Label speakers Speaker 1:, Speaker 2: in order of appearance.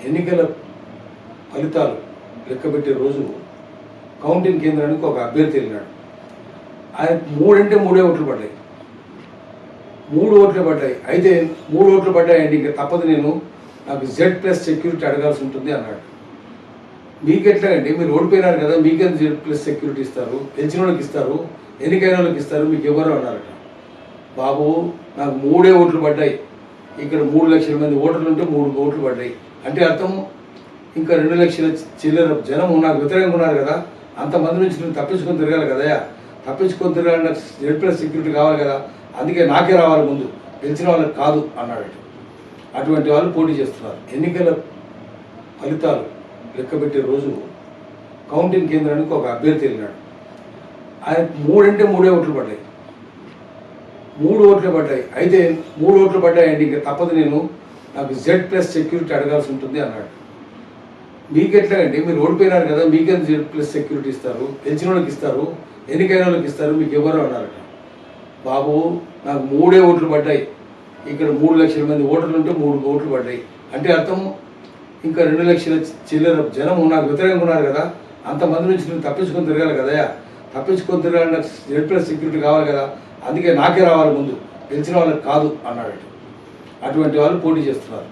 Speaker 1: ఎన్నికల ఫలితాలు లెక్కబెట్టే రోజు కౌంటింగ్ కేంద్రానికి ఒక అభ్యర్థి వెళ్ళినాడు. ఆయన 3 అంటే 3 ఓట్లు పడ్డాయి. 3 ఓట్లు పడ్డాయి. అయితే 3 ఓట్లు పడ్డాయండి, ఇంకా తప్పదు, నాకు Z+ సెక్యూరిటీ అడగాల్సి ఉంటుంది అన్నాడు. మీకెట్లా అండి, మీరు ఓడిపోయినారు కదా, మీకెంత Z+ సెక్యూరిటీ ఇస్తారు? గెలిచిన వాళ్ళకి ఇస్తారు, ఎన్నికైన వాళ్ళకి ఇస్తారు, మీకు ఎవరు అన్నారట. బాబు, నాకు 3 ఓట్లు పడ్డాయి. ఇక్కడ 3 లక్షల మంది ఓటర్లు ఉంటే 3 ఓట్లు పడ్డాయి అంటే అర్థం ఇంకా 2 లక్షల చిల్లర జనం నాకు వ్యతిరేకంగా ఉన్నారు కదా, అంతమంది నుంచి నేను తప్పించుకొని తిరగాలి కదా, తప్పించుకొని తిరగాలి, నాకు Z+ సెక్యూరిటీ కావాలి కదా, అందుకే నాకే రావాలి ముందు, గెలిచిన వాళ్ళకి కాదు అన్నాడు. అటువంటి వాళ్ళు పోటీ చేస్తున్నారు. ఎన్నికల ఫలితాలు లెక్కబెట్టే రోజు కౌంటింగ్ కేంద్రానికి ఒక అభ్యర్థి వెళ్ళినాడు. ఆయన 3 అంటే 3 ఓట్లు పడ్డాయి. 3 ఓట్లు పడ్డాయి. అయితే 3 ఓట్లు పడ్డాయండి, ఇంకా తప్పదు, నాకు Z+ సెక్యూరిటీ అడగాల్సి ఉంటుంది అన్నాడు. మీకెట్లా అండి, మీరు ఓడిపోయినారు కదా, మీకెంత Z+ సెక్యూరిటీ ఇస్తారు? గెలిచిన వాళ్ళకి ఇస్తారు, ఎన్నికైన వాళ్ళకి ఇస్తారు, మీకు ఎవరు అన్నారట. బాబు, నాకు 3 ఓట్లు పడ్డాయి. ఇక్కడ 3 లక్షల మంది ఓటర్లు ఉంటే 3 ఓట్లు పడ్డాయి అంటే అర్థం ఇంకా 2 లక్షల చిల్లర జనం నాకు వ్యతిరేకంగా ఉన్నారు కదా, అంతమంది నుంచి నేను తప్పించుకొని తిరగాలి కదా, తప్పించుకొని తిరగాలి, నాకు Z+ సెక్యూరిటీ కావాలి కదా, అందుకే నాకే రావాలి ముందు, గెలిచిన వాళ్ళకి కాదు అన్నాడు. అటువంటి వాళ్ళు పోటీ చేస్తున్నారు.